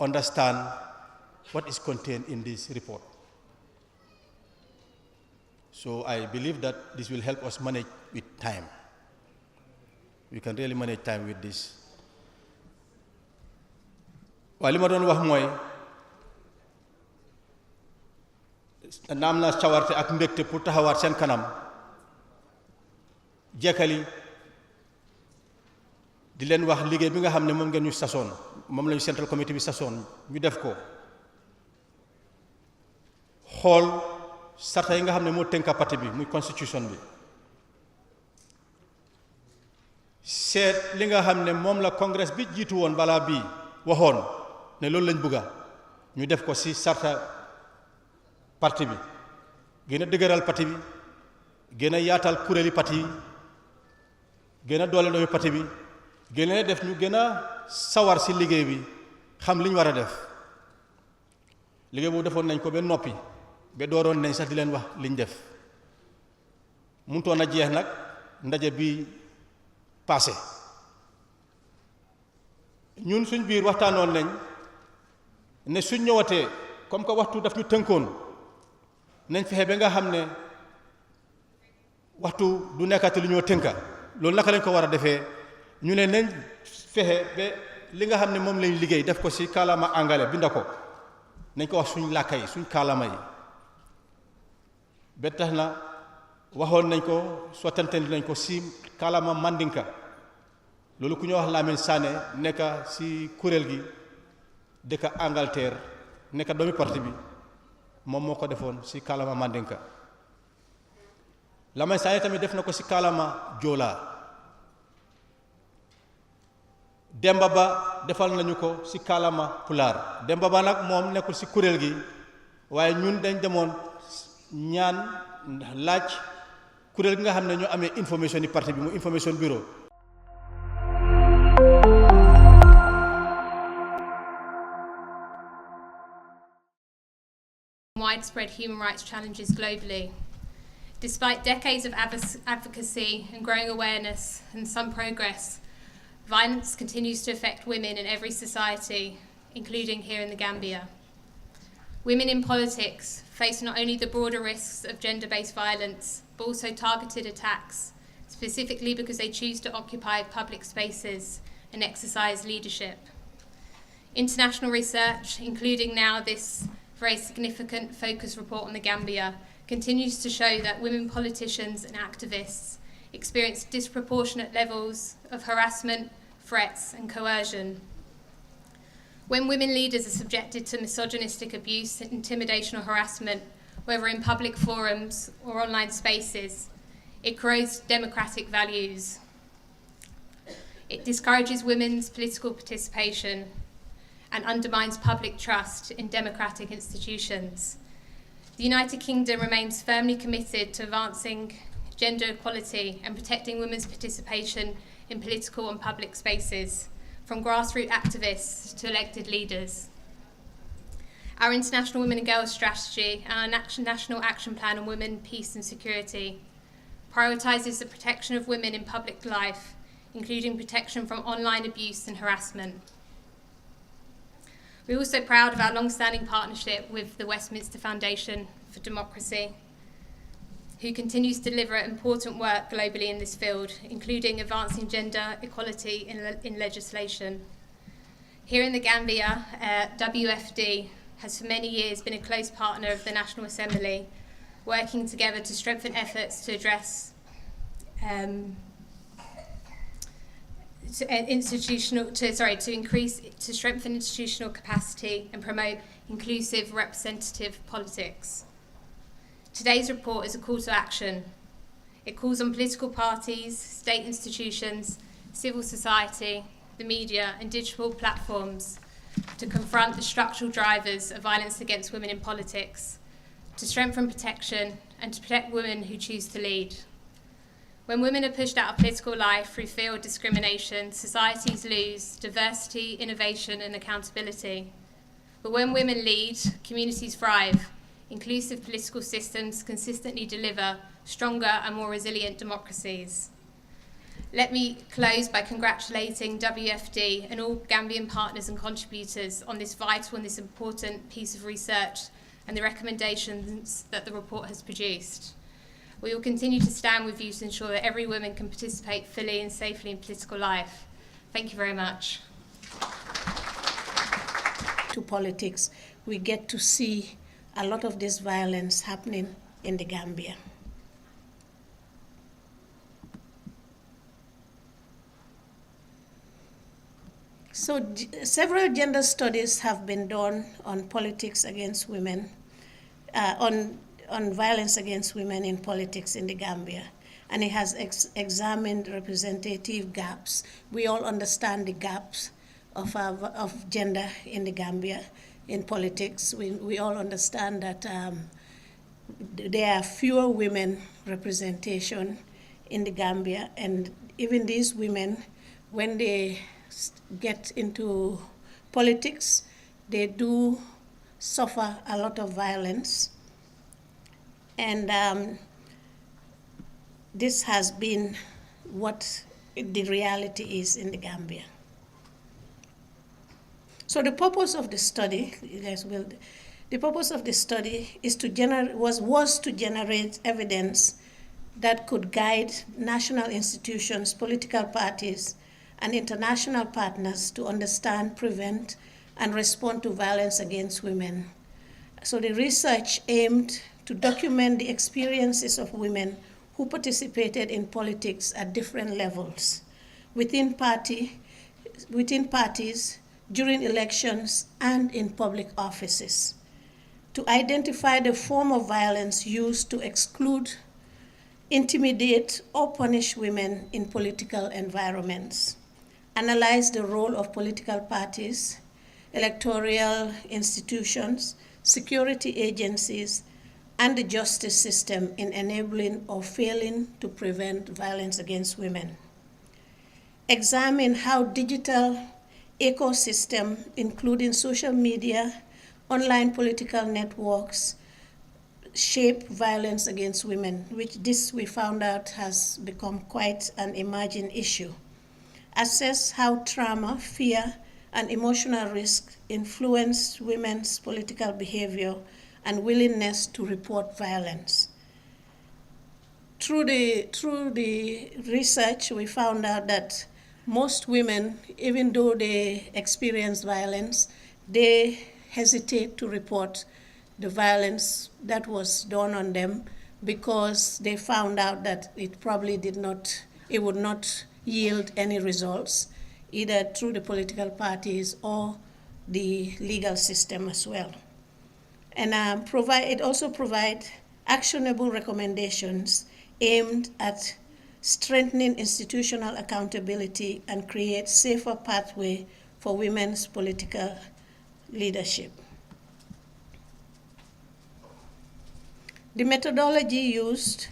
understand what is contained in this report. So I believe that this will help us manage with time. We can really manage time with this. Waaye li ma doon wax mooy naam naa cawarte ak mbégte pour taxawaat seen kanam jekkali di leen wax liggéey bi nga xam ne moom ngeen ñu sasoon moom lañu central committee bi sasoon ñu def ko xool sarta yi nga xam ne moo tënka parti bi muy constitution bi seet li nga xam ne moom la congrès bi jiitu woon balaa bii waxoon ne loolu lañ bëgga ñu def ko ci sarta parti bi gën a dëgëral parti bi gën a yaatal kuréeli parti yi gën a doole doomi parti bi gën a def ñu gën a sawar ci liggéey bi xam li ñu war a def liggéey boobu defoon nañ ko ba noppi ba dooroon nañ sax di leen wax liñ def mënutoon a jeex nag ndaje bi passé ñun suñ biir waxtaanoon nañ ne suñ ñëwatee comme que waxtu daf ñu tënkoon nañ fexe ba nga xam ne waxtu du nekkati lu ñoo tënka loolu naka lañ ko war a defee ñu ne nañ fexe ba li nga xam ne moom lañ liggéey def ko ci kàllaama angale binda ko nañ ko wax suñ làkka yi suñ kàllaama yi ba tax na waxoon nañ ko sottante nañ ko ci kàllaama mandinka loolu ku ñoo wax Lamine Sané nekk ci kuréel gi dëkk Angleterre nekk doomi parti bi moom moo ko defoon ci kàllaama mandinka Lamine Sané tamit def na ko ci kàllaama joola Demba Ba defal nañu ko ci kàllaama pulaar Demba Ba nag moom nekkul ci kuréel gi waaye ñun dañ demoon ñaan laaj kuréel gi nga xam ne ñoo amee information yi parti bi mu information bureau widespread human rights challenges globally. Despite decades of advocacy and growing awareness and some progress, violence continues to affect women in every society, including here in the Gambia. Women in politics face not only the broader risks of gender-based violence, but also targeted attacks, specifically because they choose to occupy public spaces and exercise leadership. International research, including now this very significant focus report on the Gambia, continues to show that women politicians and activists experience disproportionate levels of harassment, threats, and coercion. When women leaders are subjected to misogynistic abuse, intimidation, or harassment, whether in public forums or online spaces, it corrodes democratic values. It discourages women's political participation and undermines public trust in democratic institutions. The United Kingdom remains firmly committed to advancing gender equality and protecting women's participation in political and public spaces, from grassroots activists to elected leaders. Our International Women and Girls Strategy and our National Action Plan on Women, Peace and Security prioritises the protection of women in public life, including protection from online abuse and harassment. We're also proud of our long-standing partnership with the Westminster Foundation for Democracy, who continues to deliver important work globally in this field, including advancing gender equality in legislation. Here in the Gambia, WFD has for many years been a close partner of the National Assembly, working together to strengthen efforts to address to strengthen institutional capacity and promote inclusive representative politics. Today's report is a call to action. It calls on political parties, state institutions, civil society, the media and digital platforms to confront the structural drivers of violence against women in politics, to strengthen protection and to protect women who choose to lead. When women are pushed out of political life through fear or discrimination, societies lose diversity, innovation and accountability. But when women lead, communities thrive. Inclusive political systems consistently deliver stronger and more resilient democracies. Let me close by congratulating WFD and all Gambian partners and contributors on this vital and this important piece of research and the recommendations that the report has produced. We will continue to stand with you to ensure that every woman can participate fully and safely in political life. Thank you very much. To politics, we get to see a lot of this violence happening in the Gambia. So several gender studies have been done on politics against women, on violence against women in politics in the Gambia. And it has examined representative gaps. We all understand the gaps of gender in the Gambia in politics. We all understand that there are fewer women representation in the Gambia, and even these women, when they get into politics, they do suffer a lot of violence. And this has been what the reality is in the Gambia. So the purpose of the study, the purpose of the study is was to generate evidence that could guide national institutions, political parties, and international partners to understand, prevent, and respond to violence against women. So the research aimed to document the experiences of women who participated in politics at different levels, within parties, during elections, and in public offices, to identify the form of violence used to exclude, intimidate, or punish women in political environments, analyze the role of political parties, electoral institutions, security agencies, and the justice system in enabling or failing to prevent violence against women. Examine how digital ecosystem, including social media, online political networks, shape violence against women, which this we found out has become quite an emerging issue. Assess how trauma, fear, and emotional risk influence women's political behavior and willingness to report violence. Through the research, we found out that most women, even though they experience violence, they hesitate to report the violence that was done on them because they found out that it would not yield any results, either through the political parties or the legal system as well. And it also provides actionable recommendations aimed at strengthening institutional accountability and create safer pathway for women's political leadership. The methodology used,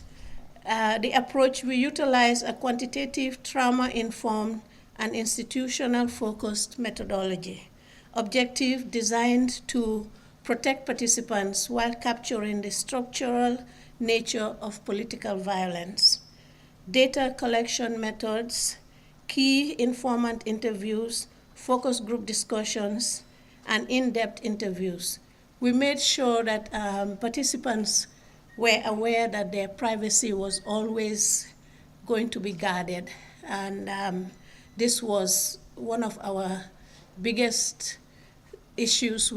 the approach, we utilize a quantitative, trauma-informed, and institutional-focused methodology. Objective designed to protect participants while capturing the structural nature of political violence. Data collection methods, key informant interviews, focus group discussions, and in-depth interviews. We made sure that participants were aware that their privacy was always going to be guarded. And this was one of our biggest issues,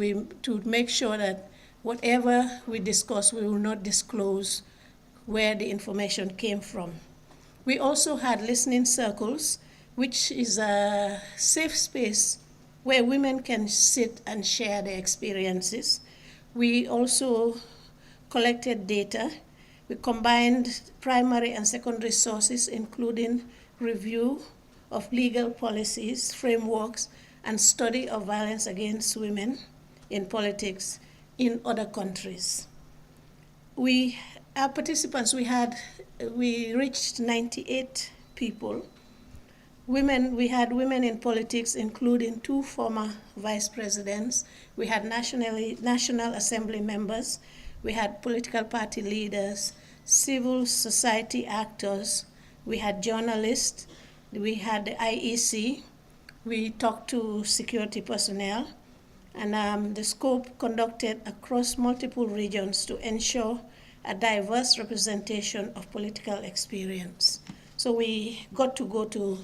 to make sure that whatever we discuss, we will not disclose where the information came from. We also had listening circles, which is a safe space where women can sit and share their experiences. We also collected data. We combined primary and secondary sources, including review of legal policies, frameworks, and study of violence against women in politics in other countries. Our participants, we reached 98 people. We had women in politics, including 2 former vice presidents. We had National Assembly members. We had political party leaders, civil society actors. We had journalists, We had the IEC. We talked to security personnel. And the scope conducted across multiple regions to ensure a diverse representation of political experience. So we got to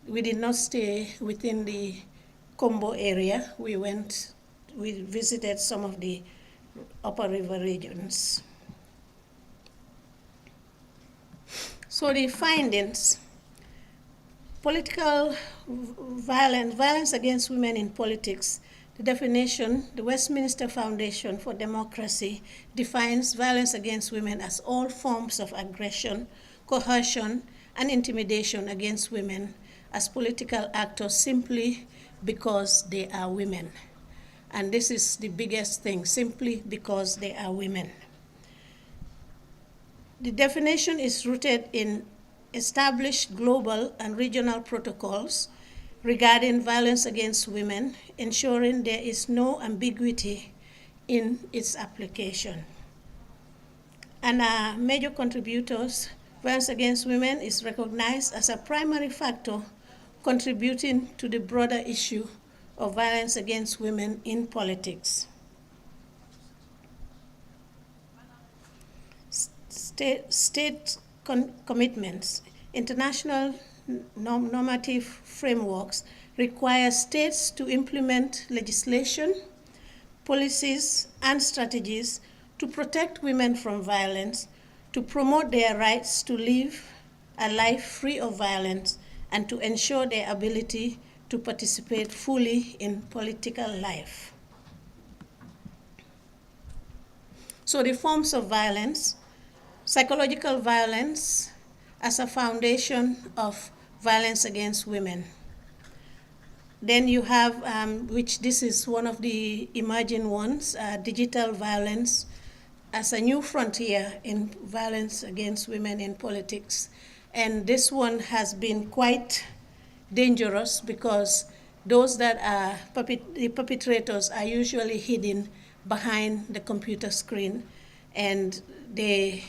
we did not stay within the Combo area. We visited some of the upper river regions. So the findings: political violence against women in politics. The definition: the Westminster Foundation for Democracy defines violence against women as all forms of aggression, coercion, and intimidation against women as political actors simply because they are women. And this is the biggest thing, simply because they are women. The definition is rooted in established global and regional protocols regarding violence against women, ensuring there is no ambiguity in its application. And major contributors: violence against women is recognized as a primary factor contributing to the broader issue of violence against women in politics. State commitments. International normative frameworks require states to implement legislation, policies, and strategies to protect women from violence, to promote their rights to live a life free of violence, and to ensure their ability to participate fully in political life. So the forms of violence: psychological violence as a foundation of violence against women. Then you have, which this is one of the emerging ones, digital violence as a new frontier in violence against women in politics. And this one has been quite dangerous because those that are the perpetrators are usually hidden behind the computer screen, and they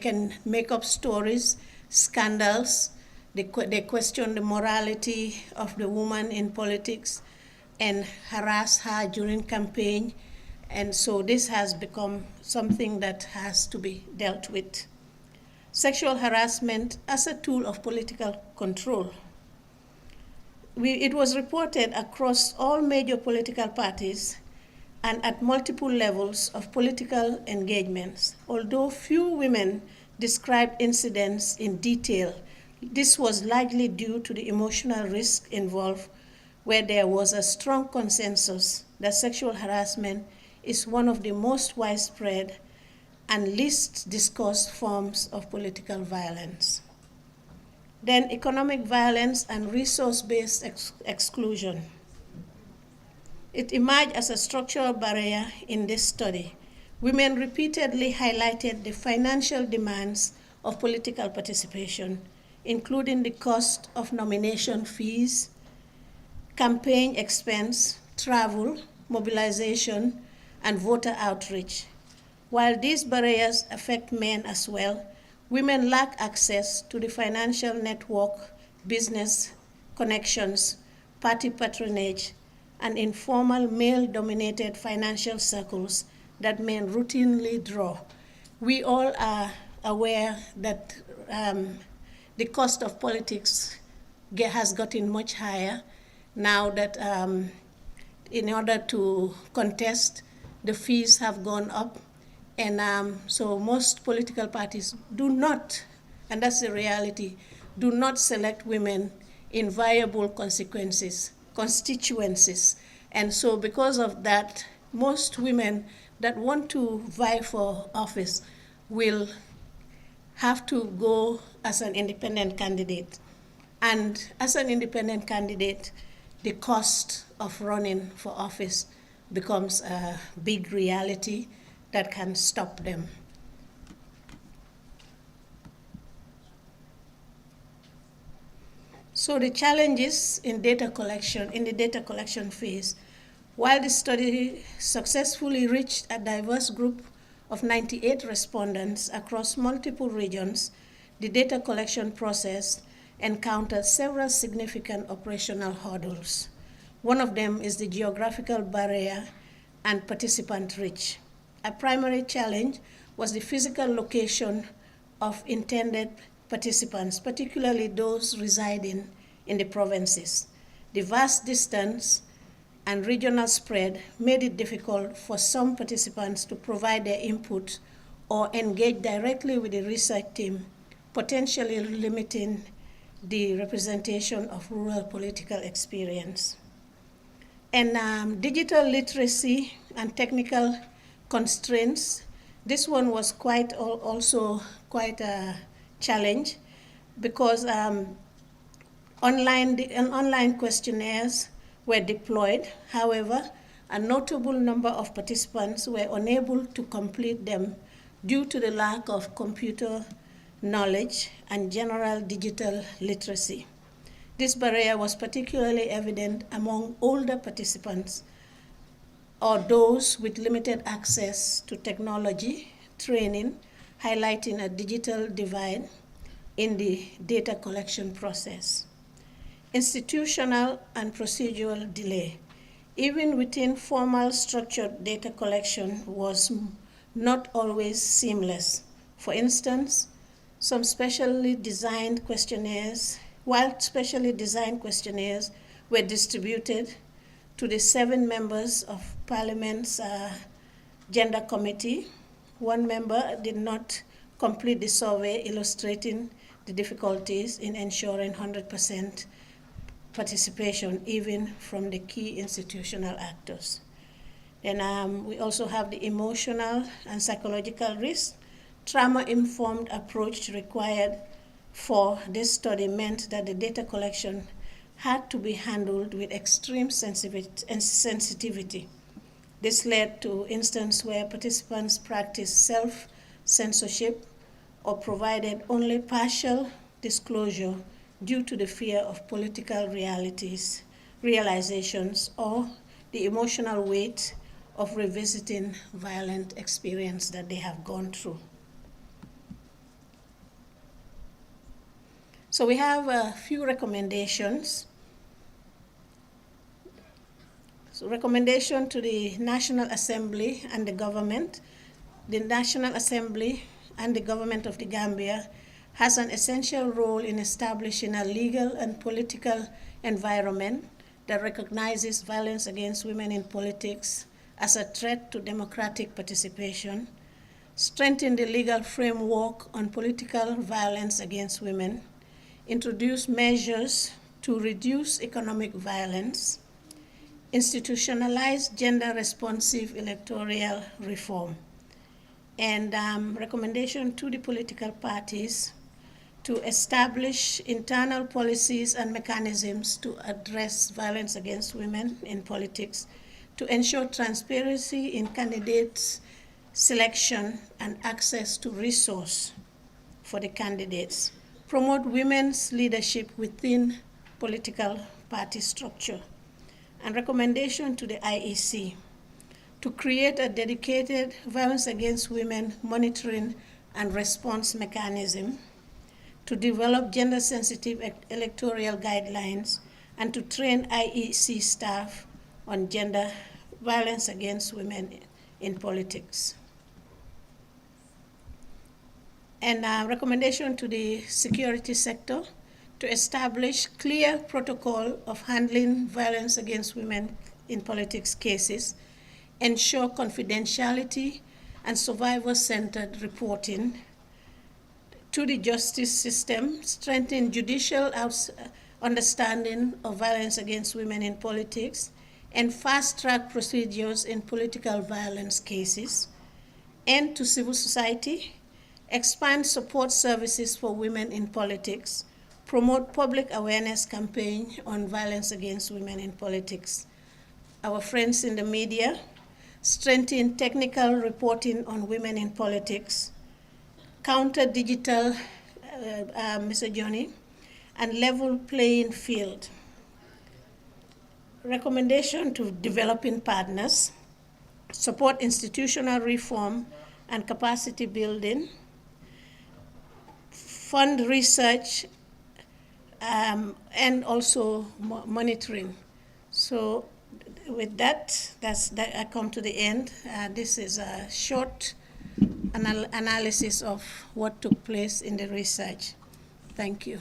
can make up stories, scandals. They question the morality of the woman in politics and harass her during campaign. And so this has become something that has to be dealt with. Sexual harassment as a tool of political control. It was reported across all major political parties and at multiple levels of political engagements. Although few women described incidents in detail, this was likely due to the emotional risk involved, where there was a strong consensus that sexual harassment is one of the most widespread and least discussed forms of political violence. Then economic violence and resource-based exclusion. It emerged as a structural barrier in this study. Women repeatedly highlighted the financial demands of political participation, including the cost of nomination fees, campaign expense, travel, mobilization, and voter outreach. While these barriers affect men as well, women lack access to the financial network, business connections, party patronage, and informal male-dominated financial circles that men routinely draw. We all are aware that the cost of politics has gotten much higher now that in order to contest, the fees have gone up. And so most political parties do not, and that's the reality, do not select women in viable constituencies. And so because of that, most women that want to vie for office will have to go as an independent candidate. And as an independent candidate, the cost of running for office becomes a big reality that can stop them. So the challenges in the data collection phase: while the study successfully reached a diverse group of 98 respondents across multiple regions, the data collection process encountered several significant operational hurdles. One of them is the geographical barrier and participant reach. A primary challenge was the physical location of intended participants, particularly those residing in the provinces. The vast distance and regional spread made it difficult for some participants to provide their input or engage directly with the research team, potentially limiting the representation of rural political experience. And digital literacy and technical constraints, this one was also quite a challenge because online questionnaires were deployed. However, a notable number of participants were unable to complete them due to the lack of computer knowledge and general digital literacy. This barrier was particularly evident among older participants or those with limited access to technology training, highlighting a digital divide in the data collection process. Institutional and procedural delay. Even within formal structured data collection was not always seamless. For instance, while specially designed questionnaires were distributed to the 7 members of Parliament's Gender Committee, one member did not complete the survey, illustrating the difficulties in ensuring 100% participation, even from the key institutional actors. Then we also have the emotional and psychological risk. Trauma-informed approach required for this study meant that the data collection had to be handled with extreme sensitivity. This led to instances where participants practiced self-censorship or provided only partial disclosure due to the fear of political realizations, or the emotional weight of revisiting violent experience that they have gone through. So we have a few recommendations. So recommendation to the National Assembly and the government. The National Assembly and the government of the Gambia has an essential role in establishing a legal and political environment that recognizes violence against women in politics as a threat to democratic participation, strengthen the legal framework on political violence against women, introduce measures to reduce economic violence, institutionalize gender-responsive electoral reform, and recommendation to the political parties to establish internal policies and mechanisms to address violence against women in politics, to ensure transparency in candidates' selection and access to resource for the candidates, promote women's leadership within political party structure, and recommendation to the IEC to create a dedicated violence against women monitoring and response mechanism, to develop gender-sensitive electoral guidelines, and to train IEC staff on gender violence against women in politics. And recommendation to the security sector to establish clear protocol of handling violence against women in politics cases, ensure confidentiality and survivor-centered reporting to the justice system, strengthen judicial understanding of violence against women in politics, and fast-track procedures in political violence cases, and to civil society, expand support services for women in politics, promote public awareness campaign on violence against women in politics. Our friends in the media, strengthen technical reporting on women in politics, counter digital misogyny, and level playing field. Recommendation to developing partners, support institutional reform and capacity building, fund research and also monitoring. So with that, I come to the end. This is a short analysis of what took place in the research. Thank you.